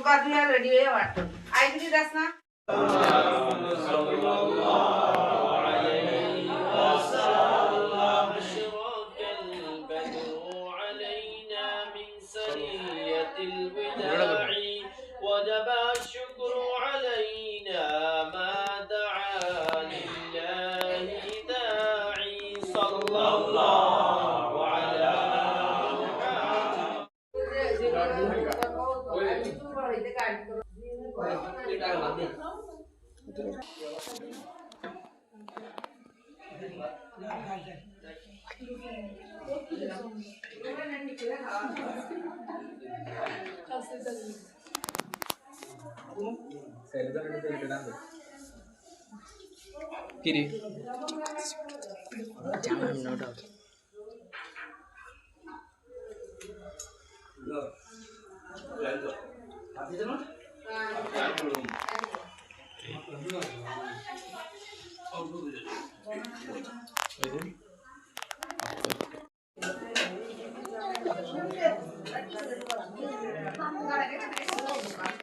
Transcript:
বাদিয়া ready হয়ে বাড়তো ID Das না وجب الشكر علينا ما دعا لله داعي صلى الله على Kiri. Jangan nodal.